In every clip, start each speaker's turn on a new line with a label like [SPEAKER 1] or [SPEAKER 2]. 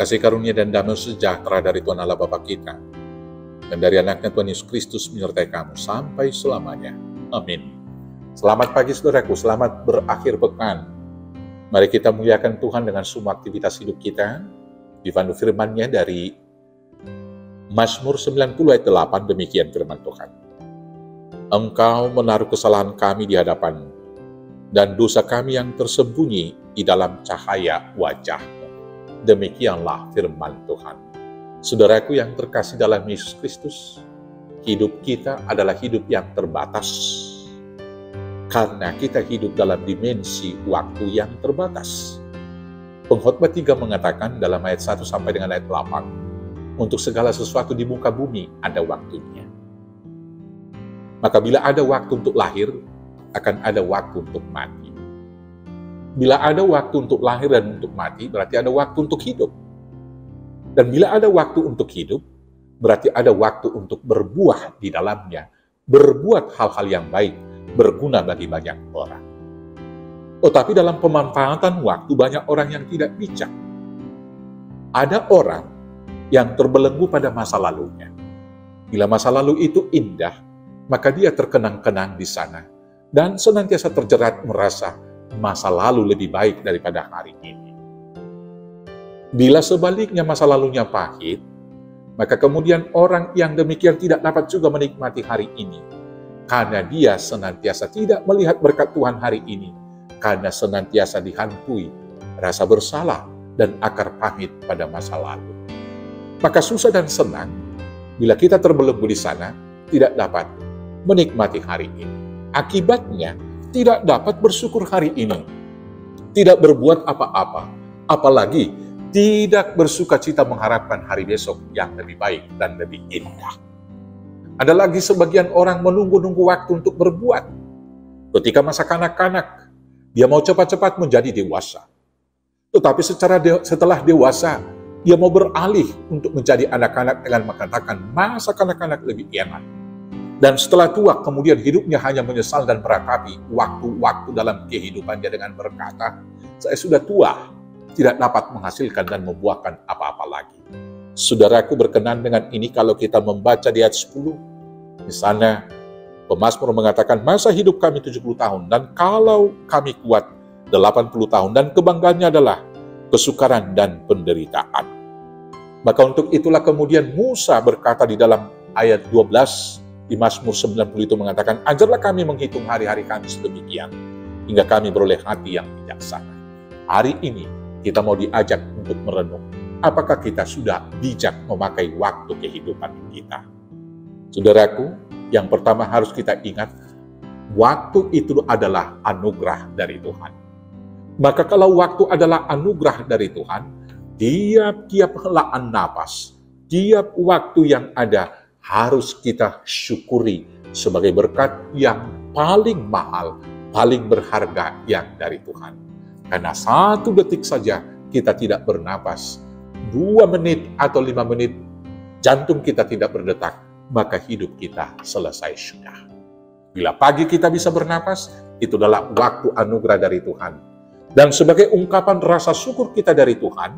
[SPEAKER 1] kasih karunia dan damai sejahtera dari Tuhan Allah Bapa kita, dan dari anaknya Tuhan Yesus Kristus menyertai kamu sampai selamanya. Amin. Selamat pagi saudaraku, selamat berakhir pekan. Mari kita muliakan Tuhan dengan semua aktivitas hidup kita. Dipandu firman-Nya dari Mazmur 90 ayat 8, demikian firman Tuhan. Engkau menaruh kesalahan kami di hadapan, dan dosa kami yang tersembunyi di dalam cahaya wajah-Mu. Demikianlah firman Tuhan. Saudaraku yang terkasih dalam Yesus Kristus, hidup kita adalah hidup yang terbatas. Karena kita hidup dalam dimensi waktu yang terbatas. Pengkhotbah 3 mengatakan dalam ayat 1 sampai dengan ayat 8, untuk segala sesuatu di muka bumi ada waktunya. Maka bila ada waktu untuk lahir, akan ada waktu untuk mati. Bila ada waktu untuk lahir dan untuk mati, berarti ada waktu untuk hidup. Dan bila ada waktu untuk hidup, berarti ada waktu untuk berbuah di dalamnya, berbuat hal-hal yang baik, berguna bagi banyak orang. Tetapi dalam pemanfaatan waktu, banyak orang yang tidak bijak. Ada orang yang terbelenggu pada masa lalunya. Bila masa lalu itu indah, maka dia terkenang-kenang di sana, dan senantiasa terjerat merasa masa lalu lebih baik daripada hari ini. Bila sebaliknya masa lalunya pahit, maka kemudian orang yang demikian tidak dapat juga menikmati hari ini, karena dia senantiasa tidak melihat berkat Tuhan hari ini, karena senantiasa dihantui rasa bersalah dan akar pahit pada masa lalu. Maka susah dan senang bila kita terbelenggu di sana, tidak dapat menikmati hari ini. Akibatnya, tidak dapat bersyukur hari ini, tidak berbuat apa-apa, apalagi tidak bersuka cita mengharapkan hari besok yang lebih baik dan lebih indah. Ada lagi sebagian orang menunggu-nunggu waktu untuk berbuat. Ketika masa kanak-kanak, dia mau cepat-cepat menjadi dewasa. Tetapi setelah dewasa, dia mau beralih untuk menjadi anak-anak dengan mengatakan masa kanak-kanak lebih enak. Dan setelah tua, kemudian hidupnya hanya menyesal dan meratapi waktu-waktu dalam kehidupannya dengan berkata, saya sudah tua, tidak dapat menghasilkan dan membuahkan apa-apa lagi. Saudaraku, berkenan dengan ini kalau kita membaca di ayat 10. Di sana, pemazmur mengatakan, masa hidup kami 70 tahun, dan kalau kami kuat 80 tahun, dan kebanggaannya adalah kesukaran dan penderitaan. Maka untuk itulah kemudian Musa berkata di dalam ayat 12, di Mazmur 90 itu mengatakan, ajarlah kami menghitung hari-hari kami sedemikian, hingga kami beroleh hati yang bijaksana. Hari ini kita mau diajak untuk merenung, apakah kita sudah bijak memakai waktu kehidupan kita? Saudaraku, yang pertama harus kita ingat, waktu itu adalah anugerah dari Tuhan. Maka kalau waktu adalah anugerah dari Tuhan, tiap-tiap helaan napas, tiap waktu yang ada, harus kita syukuri sebagai berkat yang paling mahal, paling berharga yang dari Tuhan. Karena 1 detik saja kita tidak bernapas, 2 menit atau 5 menit jantung kita tidak berdetak, maka hidup kita selesai sudah. Bila pagi kita bisa bernapas, itu adalah waktu anugerah dari Tuhan. Dan sebagai ungkapan rasa syukur kita dari Tuhan,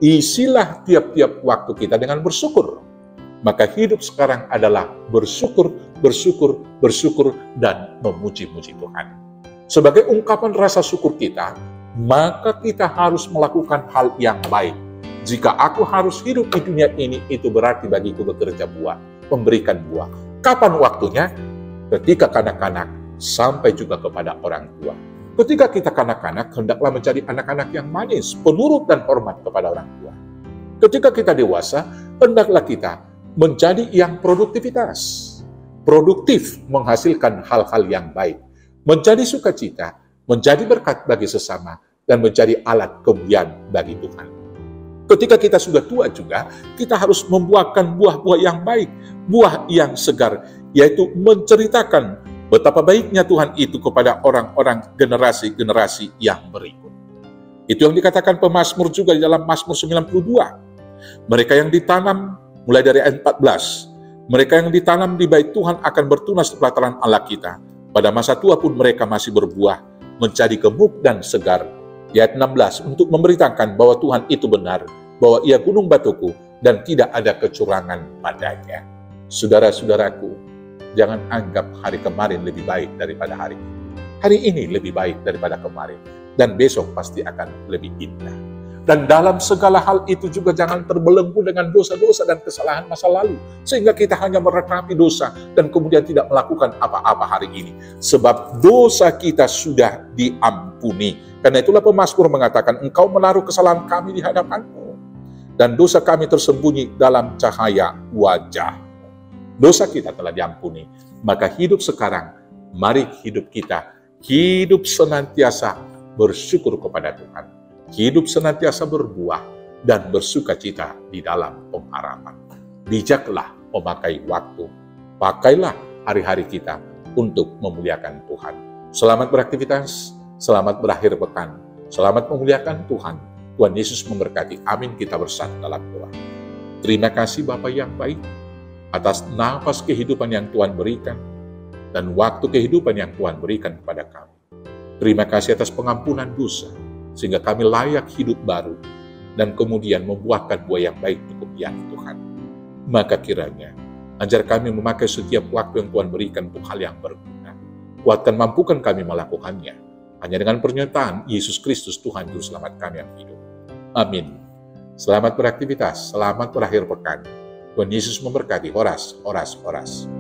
[SPEAKER 1] isilah tiap-tiap waktu kita dengan bersyukur. Maka hidup sekarang adalah bersyukur, bersyukur, bersyukur, dan memuji-muji Tuhan. Sebagai ungkapan rasa syukur kita, maka kita harus melakukan hal yang baik. Jika aku harus hidup di dunia ini, itu berarti bagiku bekerja buah, memberikan buah. Kapan waktunya? Ketika kanak-kanak, sampai juga kepada orang tua. Ketika kita kanak-kanak, hendaklah menjadi anak-anak yang manis, penurut dan hormat kepada orang tua. Ketika kita dewasa, hendaklah kita menjadi yang produktif menghasilkan hal-hal yang baik, menjadi sukacita, menjadi berkat bagi sesama, dan menjadi alat kemuliaan bagi Tuhan. Ketika kita sudah tua juga, kita harus membuahkan buah-buah yang baik, buah yang segar, yaitu menceritakan betapa baiknya Tuhan itu kepada orang-orang generasi-generasi yang berikut. Itu yang dikatakan pemazmur juga di dalam Mazmur 92. Mereka yang ditanam mulai dari ayat 14, mereka yang ditanam di bait Tuhan akan bertunas di pelataran Allah kita. Pada masa tua pun mereka masih berbuah, menjadi gemuk dan segar. Ayat 16, untuk memberitakan bahwa Tuhan itu benar, bahwa ia gunung batuku dan tidak ada kecurangan padanya. Saudara-saudaraku, jangan anggap hari kemarin lebih baik daripada hari ini. Hari ini lebih baik daripada kemarin, dan besok pasti akan lebih indah. Dan dalam segala hal itu juga jangan terbelenggu dengan dosa-dosa dan kesalahan masa lalu, sehingga kita hanya meratapi dosa dan kemudian tidak melakukan apa-apa hari ini. Sebab dosa kita sudah diampuni. Karena itulah pemazmur mengatakan, Engkau menaruh kesalahan kami di hadapan-Mu, dan dosa kami tersembunyi dalam cahaya wajah. Dosa kita telah diampuni, maka hidup sekarang, mari hidup kita, hidup senantiasa bersyukur kepada Tuhan. Hidup senantiasa berbuah dan bersuka cita di dalam pengharapan. Bijaklah memakai waktu, pakailah hari-hari kita untuk memuliakan Tuhan. Selamat beraktivitas, selamat berakhir pekan, selamat memuliakan Tuhan. Tuhan Yesus memberkati. Amin. Kita bersatu dalam doa. Terima kasih Bapa yang baik atas nafas kehidupan yang Tuhan berikan dan waktu kehidupan yang Tuhan berikan kepada kami. Terima kasih atas pengampunan dosa, sehingga kami layak hidup baru, dan kemudian membuahkan buah yang baik untuk yang Tuhan. Maka kiranya, ajar kami memakai setiap waktu yang Tuhan berikan untuk hal yang berguna. Kuatkan, mampukan kami melakukannya, hanya dengan pernyataan Yesus Kristus Tuhan Juru Selamat kami yang hidup. Amin. Selamat beraktivitas, selamat berakhir pekan. Tuhan Yesus memberkati. Horas, horas, horas.